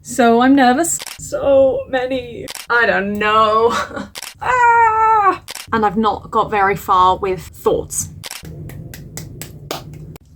So I'm nervous. So many. I don't know. And I've not got very far with thoughts.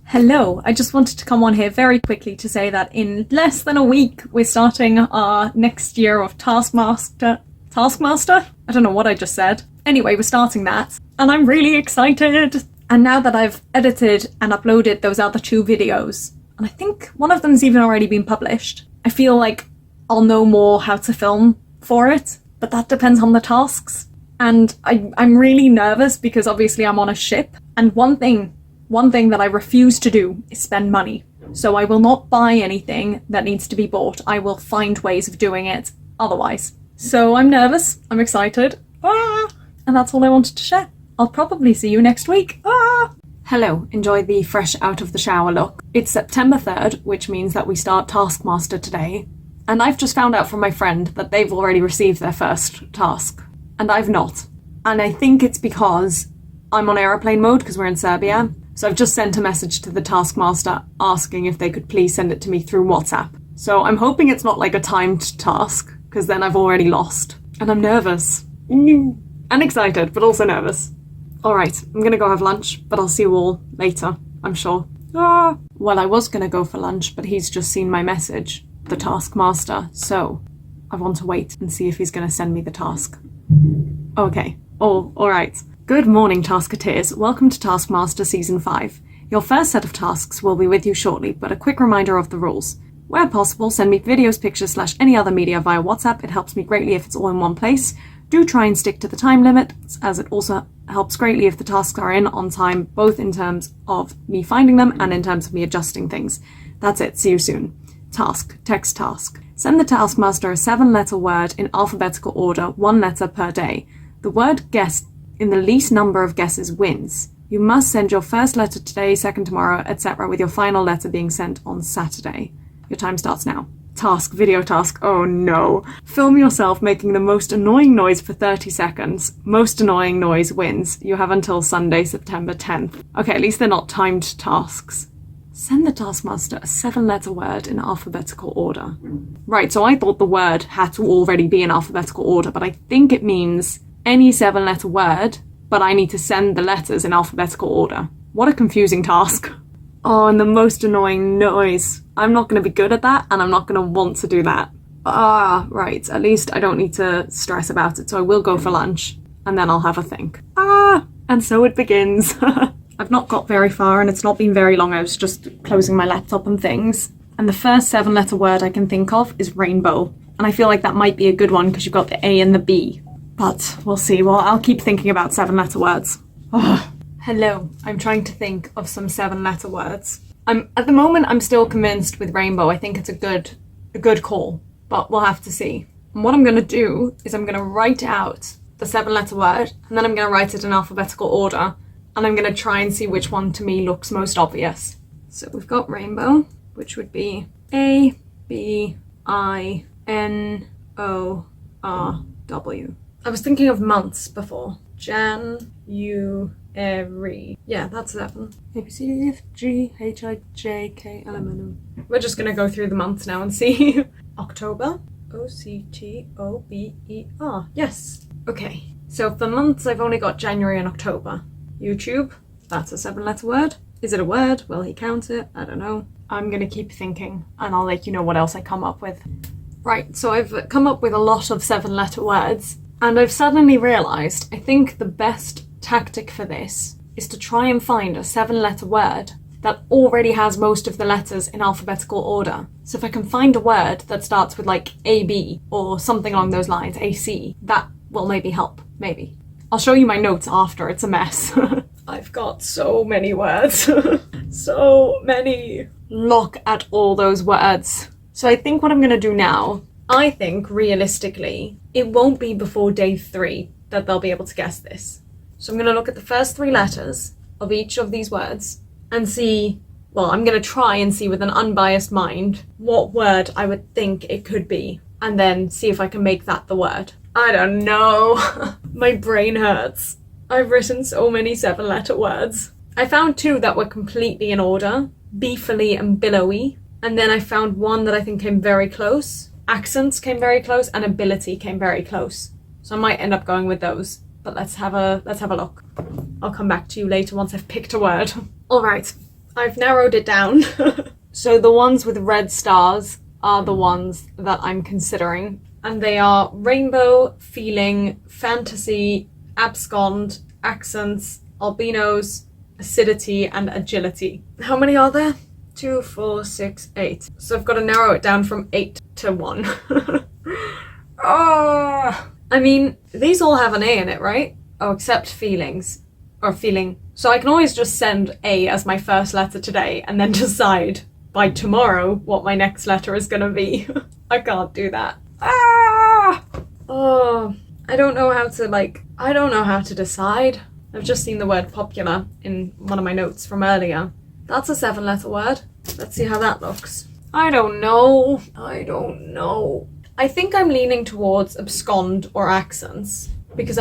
Hello, I just wanted to come on here very quickly to say that in less than a week we're starting our next year of Taskmaster? I don't know what I just said. Anyway, we're starting that and I'm really excited. And now that I've edited and uploaded those other 2 videos, and I think one of them's even already been published, I feel like I'll know more how to film for it, but that depends on the tasks. And I'm really nervous because obviously I'm on a ship, and one thing that I refuse to do is spend money. So I will not buy anything that needs to be bought. I will find ways of doing it otherwise. So I'm nervous, I'm excited, and that's all I wanted to share. I'll probably see you next week. Hello, enjoy the fresh out of the shower look. It's September 3rd, which means that we start Taskmaster today. And I've just found out from my friend that they've already received their first task. And I've not. And I think it's because I'm on aeroplane mode because we're in Serbia. So I've just sent a message to the Taskmaster asking if they could please send it to me through WhatsApp. So I'm hoping it's not like a timed task, because then I've already lost. And I'm nervous. And excited, but also nervous. Alright, I'm gonna go have lunch, but I'll see you all later, I'm sure. Well, I was gonna go for lunch, but he's just seen my message, the Taskmaster, so I want to wait and see if he's gonna send me the task. Okay. Oh, alright. Good morning, Tasketeers. Welcome to Taskmaster Season 5. Your first set of tasks will be with you shortly, but a quick reminder of the rules. Where possible, send me videos, pictures, / any other media via WhatsApp. It helps me greatly if it's all in one place. Do try and stick to the time limit, as it also helps greatly if the tasks are in on time, both in terms of me finding them and in terms of me adjusting things. That's it. See you soon. Task. Text task. Send the Taskmaster a 7-letter word in alphabetical order, 1 letter per day. The word guessed in the least number of guesses wins. You must send your first letter today, second tomorrow, etc., with your final letter being sent on Saturday. Your time starts now. Task, video task, oh no. Film yourself making the most annoying noise for 30 seconds. Most annoying noise wins. You have until Sunday, September 10th. Okay, at least they're not timed tasks. Send the Taskmaster a 7-letter word in alphabetical order. Right, so I thought the word had to already be in alphabetical order, but I think it means any 7-letter word, but I need to send the letters in alphabetical order. What a confusing task. Oh, and the most annoying noise. I'm not going to be good at that, and I'm not going to want to do that. Right. At least I don't need to stress about it, so I will go for lunch, and then I'll have a think. And so it begins. I've not got very far, and it's not been very long. I was just closing my laptop and things. And the first 7-letter word I can think of is rainbow. And I feel like that might be a good one, because you've got the A and the B. But we'll see. Well, I'll keep thinking about 7-letter words. Hello, I'm trying to think of some 7-letter words. At the moment, I'm still convinced with rainbow. I think it's a good call, but we'll have to see. And what I'm going to do is I'm going to write out the 7-letter word, and then I'm going to write it in alphabetical order, and I'm going to try and see which one to me looks most obvious. So we've got rainbow, which would be A, B, I, N, O, R, W. I was thinking of months before. Jan, Every. Yeah, that's 7. A, B, C, D, F, G, H, I, J, K, L, M, N, O. We're just gonna go through the months now and see. October. O-C-T-O-B-E-R. Yes. Okay. So for months, I've only got January and October. YouTube. That's a 7-letter word. Is it a word? Will he count it? I don't know. I'm gonna keep thinking, and I'll let you know what else I come up with. Right, so I've come up with a lot of 7-letter words, and I've suddenly realised I think the best tactic for this is to try and find a 7-letter word that already has most of the letters in alphabetical order. So if I can find a word that starts with like AB or something along those lines, AC, that will maybe help, maybe. I'll show you my notes after, it's a mess. I've got so many words. So many. Look at all those words. So I think what I'm gonna do now, I think realistically, it won't be before day 3 that they'll be able to guess this. So I'm going to look at the first 3 letters of each of these words and see, well, I'm going to try and see with an unbiased mind what word I would think it could be, and then see if I can make that the word. I don't know. My brain hurts. I've written so many 7-letter words. I found 2 that were completely in order, beefily and billowy, and then I found one that I think came very close, Accents came very close and ability came very close. So I might end up going with those. But let's have a look. I'll come back to you later once I've picked a word. All right, I've narrowed it down. So the ones with red stars are the ones that I'm considering. And they are rainbow, feeling, fantasy, abscond, accents, albinos, acidity, and agility. How many are there? 2, 4, 6, 8. So I've got to narrow it down from 8 to 1. Oh, I mean, these all have an A in it, right? Oh, except feelings. Or feeling. So I can always just send A as my first letter today and then decide by tomorrow what my next letter is gonna be. I can't do that. Ah! Oh, I don't know how to decide. I've just seen the word popular in one of my notes from earlier. That's a 7-letter word. Let's see how that looks. I don't know. I think I'm leaning towards abscond or accents because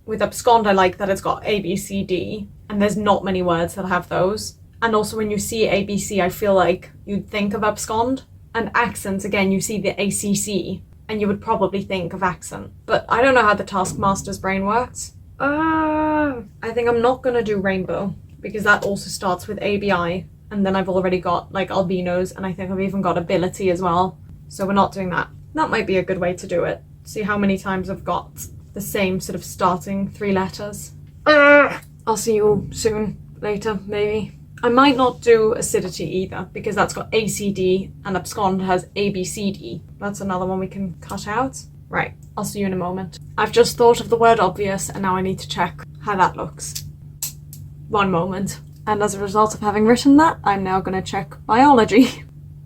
with abscond I like that it's got A, B, C, D, and there's not many words that have those. And also when you see A, B, C, I feel like you'd think of abscond. And accents, again, you see the ACC, and you would probably think of accent. But I don't know how the Taskmaster's brain works. I think I'm not gonna do rainbow, because that also starts with ABI, and then I've already got, like, albinos, and I think I've even got ability as well. So we're not doing that. That might be a good way to do it. See how many times I've got the same sort of starting 3 letters. I'll see you soon, later, maybe. I might not do acidity either, because that's got ACD, and abscond has ABCD. That's another one we can cut out. Right, I'll see you in a moment. I've just thought of the word obvious, and now I need to check how that looks. One moment. And as a result of having written that, I'm now going to check biology.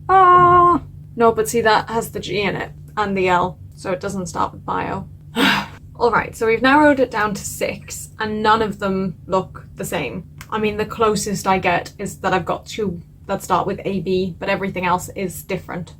Ah! No, but see, that has the G in it, and the L, so it doesn't start with bio. Alright, so we've narrowed it down to 6, and none of them look the same. I mean, the closest I get is that I've got 2 that start with AB, but everything else is different.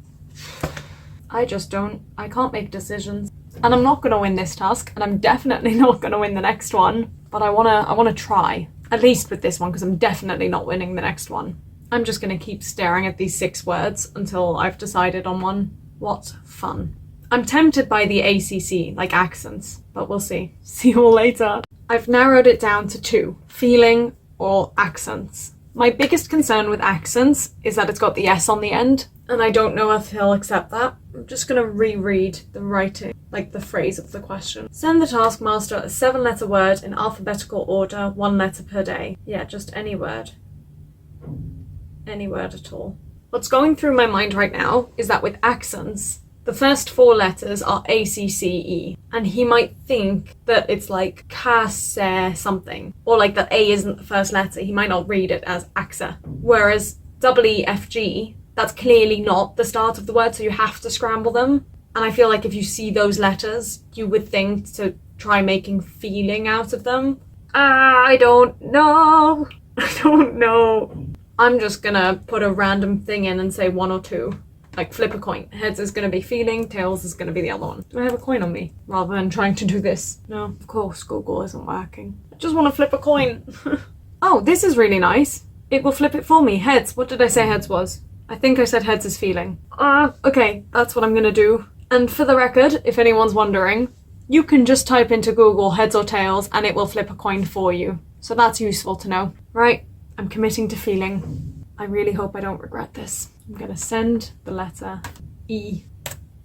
I can't make decisions. And I'm not gonna win this task, and I'm definitely not gonna win the next one, but I wanna try. At least with this one, because I'm definitely not winning the next one. I'm just gonna keep staring at these 6 words until I've decided on one. What fun. I'm tempted by the ACC, like accents, but we'll see. See you all later. I've narrowed it down to 2, feeling or accents. My biggest concern with accents is that it's got the S on the end, and I don't know if he'll accept that. I'm just gonna reread the writing, like the phrase of the question. Send the Taskmaster a 7-letter word in alphabetical order, 1 letter per day. Yeah, just any word. Any word at all. What's going through my mind right now is that with accents, the first 4 letters are ACCE, and he might think that it's like Kase something, or like that A isn't the first letter. He might not read it as AXA. Whereas EEFG, that's clearly not the start of the word, so you have to scramble them. And I feel like if you see those letters, you would think to try making feeling out of them. I don't know. I'm just gonna put a random thing in and say 1 or 2. Like flip a coin. Heads is going to be feeling, tails is going to be the other one. Do I have a coin on me? Rather than trying to do this. No, of course Google isn't working. I just want to flip a coin. Oh, this is really nice. It will flip it for me. Heads. What did I say heads was? I think I said heads is feeling. Okay, that's what I'm going to do. And for the record, if anyone's wondering, you can just type into Google heads or tails and it will flip a coin for you. So that's useful to know. Right, I'm committing to feeling. I really hope I don't regret this. I'm gonna send the letter E.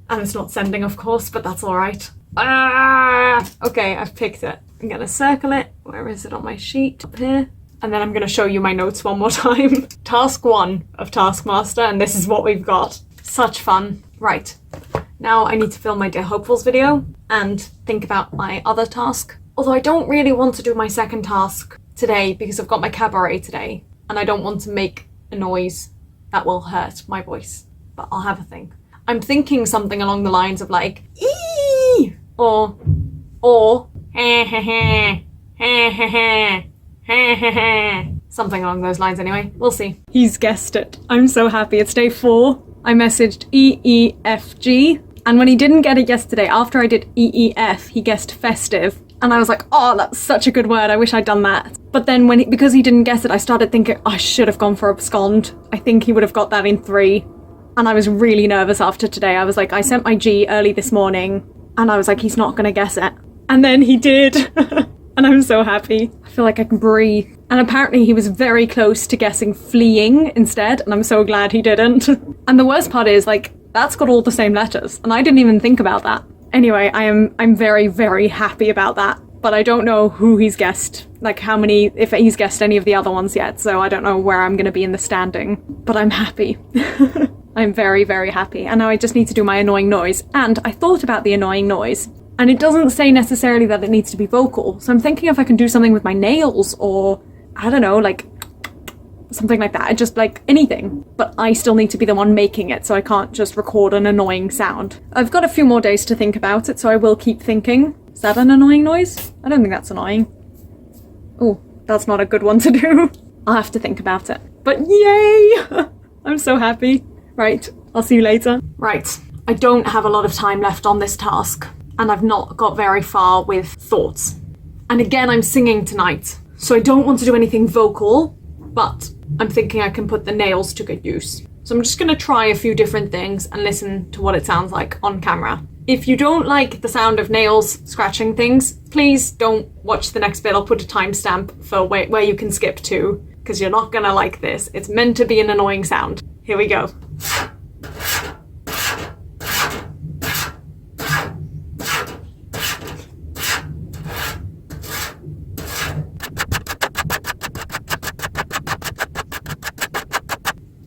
And it's not sending, of course, but that's alright. Okay, I've picked it. I'm gonna circle it. Where is it on my sheet? Up here. And then I'm gonna show you my notes one more time. Task 1 of Taskmaster, and this is what we've got. Such fun. Right. Now I need to film my Dear Hopefuls video and think about my other task. Although I don't really want to do my second task today because I've got my cabaret today, and I don't want to make a noise that will hurt my voice, but I'll have a think. I'm thinking something along the lines of like ee or something along those lines anyway. We'll see. He's guessed it. I'm so happy. It's day 4. I messaged EEFG, and when he didn't get it yesterday, after I did EEF, he guessed festive. And I was like, oh, that's such a good word. I wish I'd done that. But then because he didn't guess it, I started thinking, I should have gone for abscond. I think he would have got that in 3. And I was really nervous after today. I was like, I sent my G early this morning and I was like, he's not gonna guess it. And then he did. And I'm so happy. I feel like I can breathe. And apparently he was very close to guessing fleeing instead, and I'm so glad he didn't. And the worst part is, like, that's got all the same letters, and I didn't even think about that. Anyway, I'm very, very happy about that. But I don't know who he's guessed, like how many, if he's guessed any of the other ones yet, so I don't know where I'm gonna be in the standing. But I'm happy. I'm very, very happy. And now I just need to do my annoying noise. And I thought about the annoying noise, and it doesn't say necessarily that it needs to be vocal. So I'm thinking if I can do something with my nails, or, I don't know, like, something like that. Just like anything. But I still need to be the one making it, so I can't just record an annoying sound. I've got a few more days to think about it, so I will keep thinking. Is that an annoying noise? I don't think that's annoying. Oh, that's not a good one to do. I'll have to think about it. But yay! I'm so happy. Right, I'll see you later. Right, I don't have a lot of time left on this task, and I've not got very far with thoughts. And again, I'm singing tonight, so I don't want to do anything vocal, but I'm thinking I can put the nails to good use. So I'm just gonna try a few different things and listen to what it sounds like on camera. If you don't like the sound of nails scratching things, please don't watch the next bit. I'll put a timestamp for where you can skip to, because you're not gonna like this. It's meant to be an annoying sound. Here we go.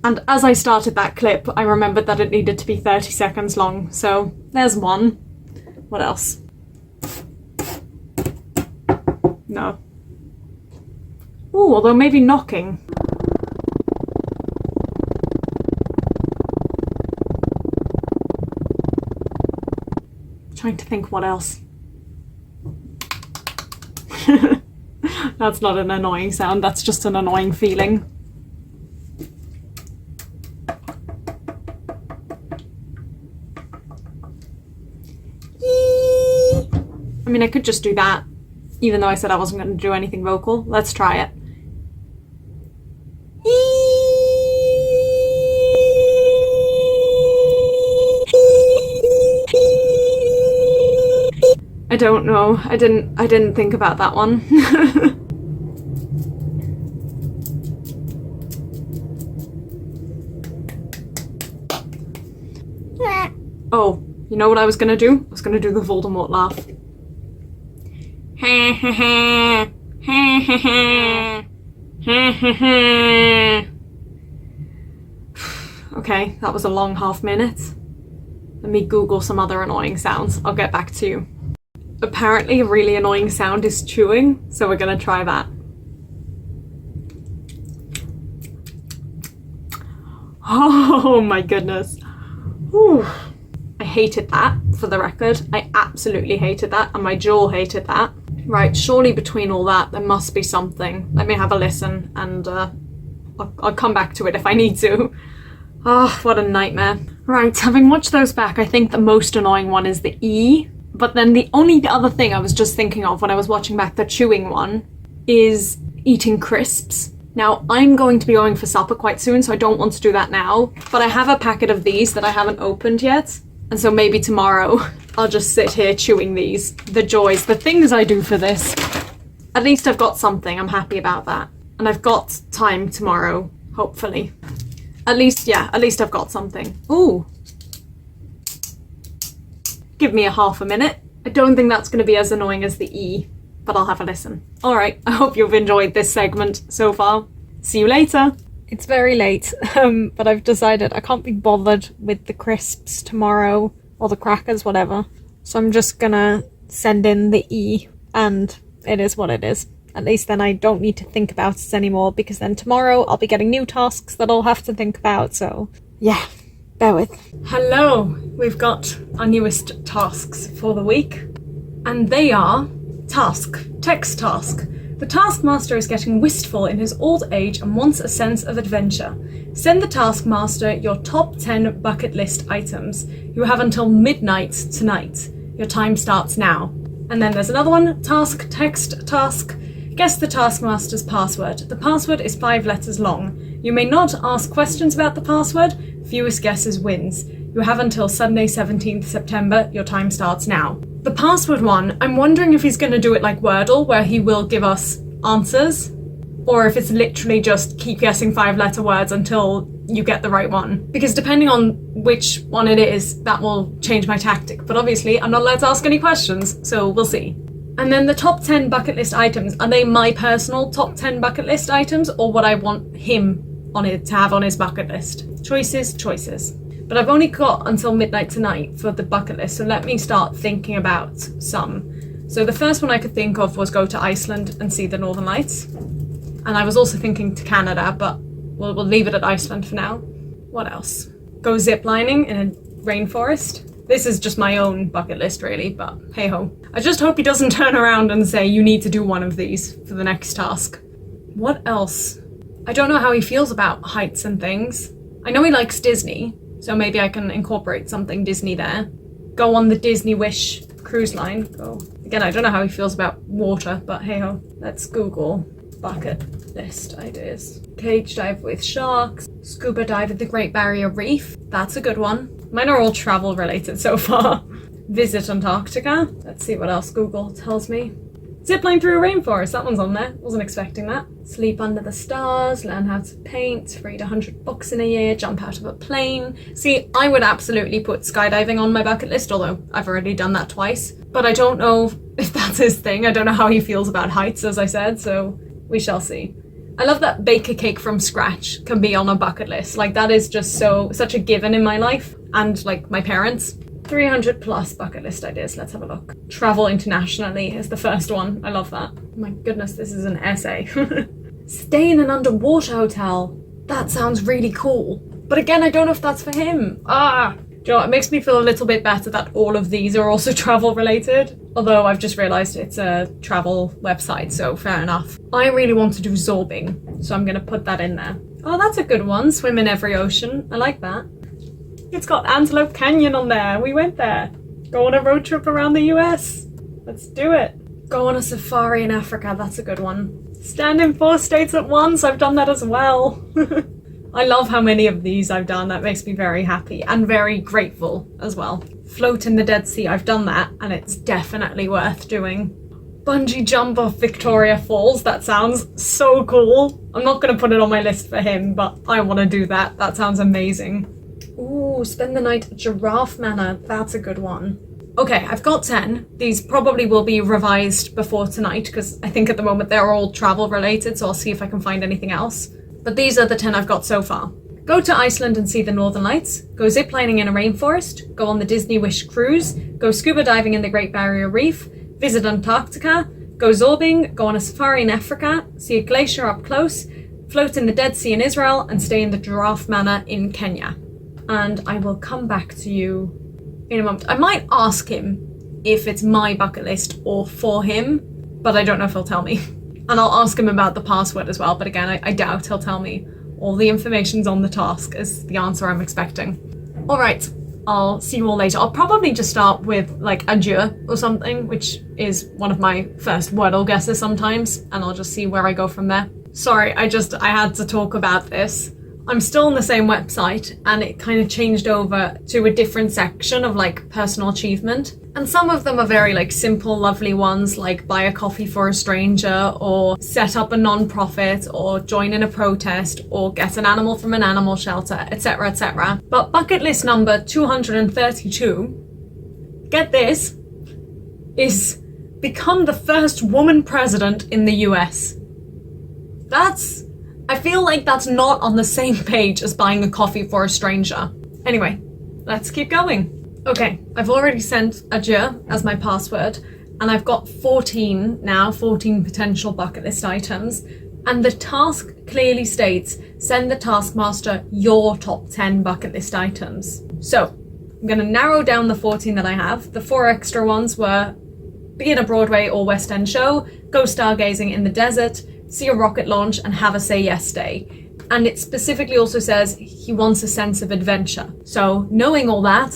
And as I started that clip, I remembered that it needed to be 30 seconds long, so there's one. What else? No. Ooh, although maybe knocking. Trying to think what else. That's not an annoying sound, that's just an annoying feeling. I mean, I could just do that, even though I said I wasn't going to do anything vocal. Let's try it. I don't know. I didn't think about that one. Oh, you know what I was gonna do? I was gonna do the Voldemort laugh. Okay, that was a long half minute. Let me Google some other annoying sounds. I'll get back to you. Apparently a really annoying sound is chewing, so we're gonna try that. Oh my goodness. Whew. I hated that, for the record. I absolutely hated that, and my jaw hated that. Right, surely between all that, there must be something. Let me have a listen, and I'll come back to it if I need to. Oh, what a nightmare. Right, having watched those back, I think the most annoying one is the E. But then the only other thing I was just thinking of when I was watching back the chewing one is eating crisps. Now, I'm going to be going for supper quite soon, so I don't want to do that now. But I have a packet of these that I haven't opened yet. And so maybe tomorrow I'll just sit here chewing these. The joys, the things I do for this. At least I've got something. I'm happy about that. And I've got time tomorrow, hopefully. At least I've got something. Ooh. Give me a half a minute. I don't think that's going to be as annoying as the E, but I'll have a listen. Alright, I hope you've enjoyed this segment so far. See you later. It's very late, but I've decided I can't be bothered with the crisps tomorrow, or the crackers, whatever. So I'm just gonna send in the E, and it is what it is. At least then I don't need to think about it anymore, because then tomorrow I'll be getting new tasks that I'll have to think about, so yeah, bear with. Hello, we've got our newest tasks for the week, and they are text task. The Taskmaster is getting wistful in his old age and wants a sense of adventure. Send the Taskmaster your top 10 bucket list items. You have until midnight tonight. Your time starts now. And then there's another one, text task. Guess the Taskmaster's password. The password is 5 letters long. You may not ask questions about the password. Fewest guesses wins. You have until Sunday 17th September. Your time starts now. The password one, I'm wondering if he's going to do it like Wordle, where he will give us answers, or if it's literally just keep guessing 5-letter words until you get the right one. Because depending on which one it is, that will change my tactic. But obviously, I'm not allowed to ask any questions, so we'll see. And then the top 10 bucket list items, are they my personal top 10 bucket list items, or what I want him on it to have on his bucket list? Choices. But I've only got until midnight tonight for the bucket list, so let me start thinking about some. So the first one I could think of was go to Iceland and see the Northern Lights. And I was also thinking to Canada, but we'll leave it at Iceland for now. What else? Go ziplining in a rainforest. This is just my own bucket list, really, but hey ho. I just hope he doesn't turn around and say, you need to do one of these for the next task. What else? I don't know how he feels about heights and things. I know he likes Disney, so maybe I can incorporate something Disney there. Go on the Disney Wish cruise line. Go. Again, I don't know how he feels about water, but hey ho. Let's Google bucket list ideas. Cage dive with sharks. Scuba dive at the Great Barrier Reef. That's a good one. Mine are all travel related so far. Visit Antarctica. Let's see what else Google tells me. Zipline through a rainforest. That one's on there. Wasn't expecting that. Sleep under the stars. Learn how to paint. Read 100 books in a year. Jump out of a plane. See, I would absolutely put skydiving on my bucket list, although I've already done that twice. But I don't know if that's his thing. I don't know how he feels about heights, as I said, so we shall see. I love that bake a cake from scratch can be on a bucket list. Like, that is just such a given in my life, and like my parents. 300 plus bucket list ideas. Let's have a look. Travel internationally is the first one. I love that. My goodness, this is an essay. Stay in an underwater hotel. That sounds really cool. But again, I don't know if that's for him. Do you know what? It makes me feel a little bit better that all of these are also travel related. Although I've just realised it's a travel website, so fair enough. I really want to do zorbing, so I'm going to put that in there. Oh, that's a good one. Swim in every ocean. I like that. It's got Antelope Canyon on there. We went there. Go on a road trip around the US. Let's do it. Go on a safari in Africa. That's a good one. Stand in 4 states at once. I've done that as well. I love how many of these I've done. That makes me very happy and very grateful as well. Float in the Dead Sea. I've done that and it's definitely worth doing. Bungee jump off Victoria Falls. That sounds so cool. I'm not going to put it on my list for him, but I want to do that. That sounds amazing. Ooh, spend the night at Giraffe Manor. That's a good one. Okay, I've got 10. These probably will be revised before tonight because I think at the moment they're all travel related, so I'll see if I can find anything else. But these are the 10 I've got so far. Go to Iceland and see the Northern Lights. Go ziplining in a rainforest. Go on the Disney Wish cruise. Go scuba diving in the Great Barrier Reef. Visit Antarctica. Go zorbing. Go on a safari in Africa. See a glacier up close. Float in the Dead Sea in Israel. And stay in the Giraffe Manor in Kenya. And I will come back to you in a moment. I might ask him if it's my bucket list or for him, but I don't know if he'll tell me. And I'll ask him about the password as well, but again, I doubt he'll tell me. All the information's on the task is the answer I'm expecting. All right, I'll see you all later. I'll probably just start with like adieu or something, which is one of my first Wordle guesses sometimes, and I'll just see where I go from there. Sorry, I had to talk about this. I'm still on the same website and it kind of changed over to a different section of like personal achievement. And some of them are very like simple, lovely ones like buy a coffee for a stranger or set up a non-profit or join in a protest or get an animal from an animal shelter, etc, etc. But bucket list number 232, get this, is become the first woman president in the US. I feel like that's not on the same page as buying a coffee for a stranger. Anyway, let's keep going. Okay, I've already sent adieu as my password, and I've got 14 now, 14 potential bucket list items, and the task clearly states, send the Taskmaster your top 10 bucket list items. So, I'm going to narrow down the 14 that I have. The 4 extra ones were be in a Broadway or West End show, go stargazing in the desert, see a rocket launch, and have a say yes day. And it specifically also says he wants a sense of adventure. So knowing all that,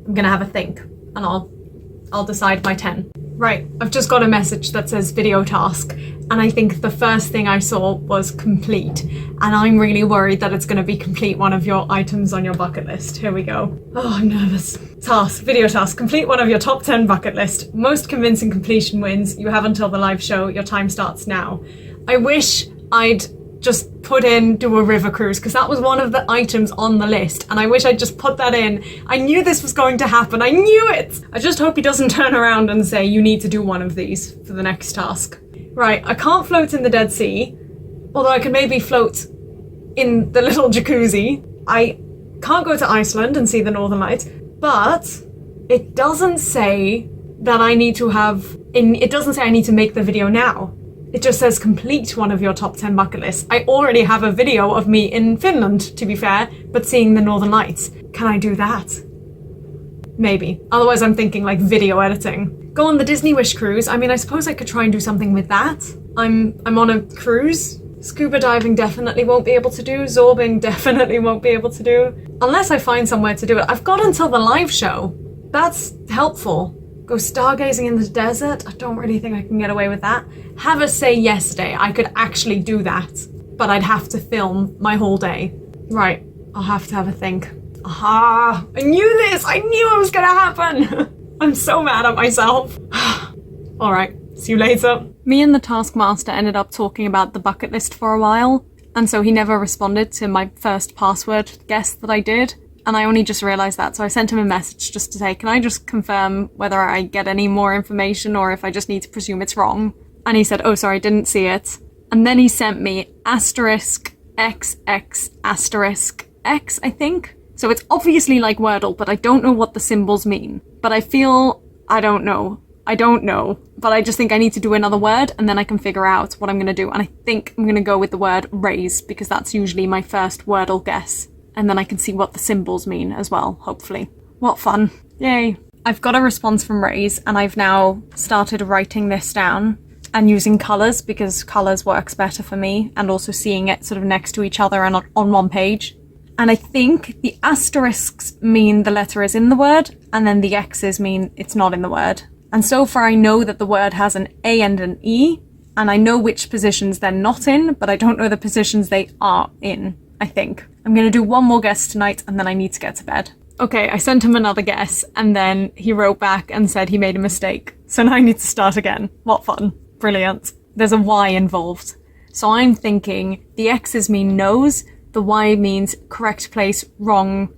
I'm gonna have a think and I'll decide my 10. Right, I've just got a message that says video task, and I think the first thing I saw was complete, and I'm really worried that it's going to be complete one of your items on your bucket list. Here we go. Oh, I'm nervous. Video task. Complete one of your top 10 bucket list. Most convincing completion wins. You have until the live show. Your time starts now. I wish I'd just put in do a river cruise, because that was one of the items on the list, and I wish I'd just put that in. I knew this was going to happen. I knew it! I just hope he doesn't turn around and say you need to do one of these for the next task. Right, I can't float in the Dead Sea, although I could maybe float in the little jacuzzi. I can't go to Iceland and see the Northern Lights, but it doesn't say that I need to it doesn't say I need to make the video now. It just says complete one of your top 10 bucket lists. I already have a video of me in Finland, to be fair, but seeing the Northern Lights. Can I do that? Maybe. Otherwise I'm thinking like video editing. Go on the Disney Wish cruise. I mean, I suppose I could try and do something with that. I'm on a cruise. Scuba diving definitely won't be able to do. Zorbing definitely won't be able to do. Unless I find somewhere to do it. I've got until the live show. That's helpful. Go stargazing in the desert? I don't really think I can get away with that. Have a say yes day. I could actually do that, but I'd have to film my whole day. Right, I'll have to have a think. Aha! I knew this! I knew it was gonna happen! I'm so mad at myself. Alright, see you later. Me and the Taskmaster ended up talking about the bucket list for a while, and so he never responded to my first password guess that I did. And I only just realised that, so I sent him a message just to say, can I just confirm whether I get any more information or if I just need to presume it's wrong? And he said, oh, sorry, didn't see it. And then he sent me asterisk XX asterisk X, I think. So it's obviously like Wordle, but I don't know what the symbols mean. But I feel, I don't know, but I just think I need to do another word and then I can figure out what I'm going to do. And I think I'm going to go with the word raise, because that's usually my first Wordle guess. And then I can see what the symbols mean as well, hopefully. What fun. Yay. I've got a response from Raise, and I've now started writing this down and using colours, because colours works better for me, and also seeing it sort of next to each other and on one page. And I think the asterisks mean the letter is in the word, and then the X's mean it's not in the word. And so far I know that the word has an A and an E, and I know which positions they're not in, but I don't know the positions they are in, I think. I'm going to do one more guess tonight, and then I need to get to bed. Okay, I sent him another guess, and then he wrote back and said he made a mistake. So now I need to start again. What fun. Brilliant. There's a Y involved. So I'm thinking the X's mean nose, the Y means correct place, wrong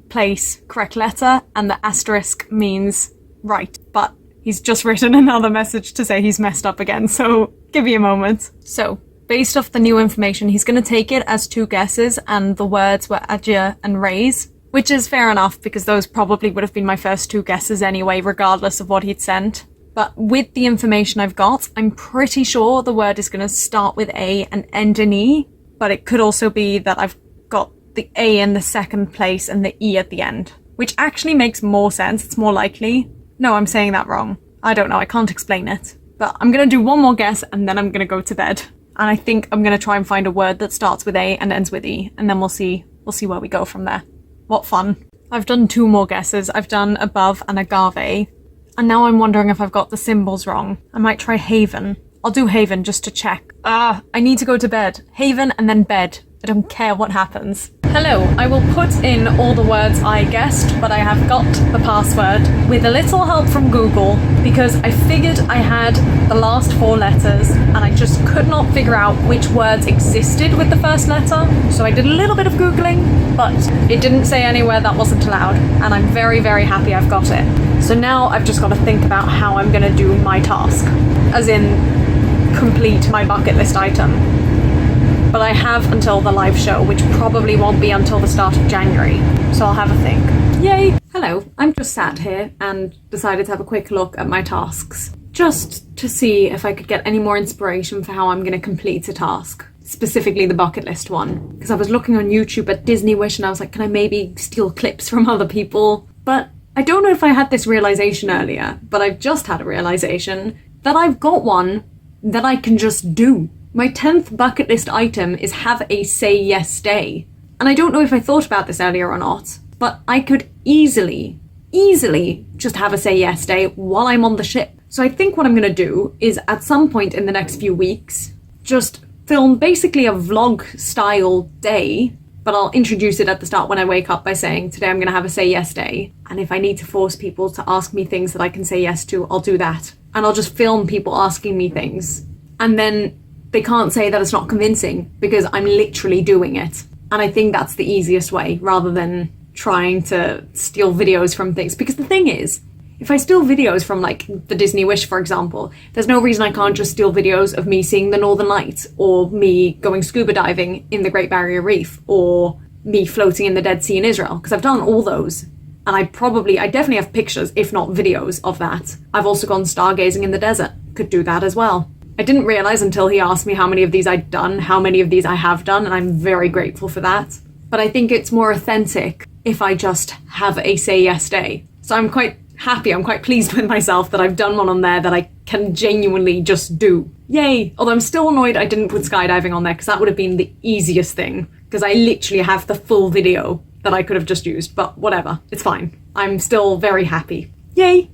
place, correct letter, and the asterisk means right. But he's just written another message to say he's messed up again, so give me a moment. So, based off the new information, he's going to take it as two guesses, and the words were adieu and raise, which is fair enough because those probably would have been my first two guesses anyway, regardless of what he'd sent. But with the information I've got, I'm pretty sure the word is going to start with A and end in E, but it could also be that I've got the A in the second place and the E at the end, which actually makes more sense. It's more likely. No, I'm saying that wrong. I don't know. I can't explain it. But I'm going to do one more guess and then I'm going to go to bed. And I think I'm going to try and find a word that starts with A and ends with E, and then we'll see where we go from there. What fun. I've done two more guesses. I've done above and agave, and now I'm wondering if I've got the symbols wrong. I might try haven. I'll do haven just to check. I need to go to bed. Haven and then bed. I don't care what happens. Hello, I will put in all the words I guessed, but I have got the password with a little help from Google because I figured I had the last four letters and I just could not figure out which words existed with the first letter. So I did a little bit of Googling, but it didn't say anywhere that wasn't allowed, and I'm very, very happy I've got it. So now I've just got to think about how I'm going to do my task, as in complete my bucket list item. But I have until the live show, which probably won't be until the start of January, so I'll have a think. Yay! Hello, I'm just sat here and decided to have a quick look at my tasks, just to see if I could get any more inspiration for how I'm going to complete a task, specifically the bucket list one. Because I was looking on YouTube at Disney Wish and I was like, can I maybe steal clips from other people? But I don't know if I had this realization earlier, but I've just had a realization that I've got one that I can just do. My 10th bucket list item is have a say yes day. And I don't know if I thought about this earlier or not, but I could easily easily just have a say yes day while I'm on the ship. So I think what I'm going to do is at some point in the next few weeks, just film basically a vlog style day, but I'll introduce it at the start when I wake up by saying, today I'm going to have a say yes day. And if I need to force people to ask me things that I can say yes to, I'll do that. And I'll just film people asking me things. And then they can't say that it's not convincing because I'm literally doing it. And I think that's the easiest way, rather than trying to steal videos from things. Because the thing is, if I steal videos from like the Disney Wish, for example, there's no reason I can't just steal videos of me seeing the Northern Lights, or me going scuba diving in the Great Barrier Reef, or me floating in the Dead Sea in Israel, because I've done all those. And I definitely have pictures, if not videos, of that. I've also gone stargazing in the desert. Could do that as well. I didn't realise until he asked me how many of these I'd done, how many of these I have done, and I'm very grateful for that. But I think it's more authentic if I just have a say yes day. So I'm quite happy, I'm quite pleased with myself that I've done one on there that I can genuinely just do. Yay! Although I'm still annoyed I didn't put skydiving on there, because that would have been the easiest thing, because I literally have the full video that I could have just used, but whatever, it's fine. I'm still very happy. Yay!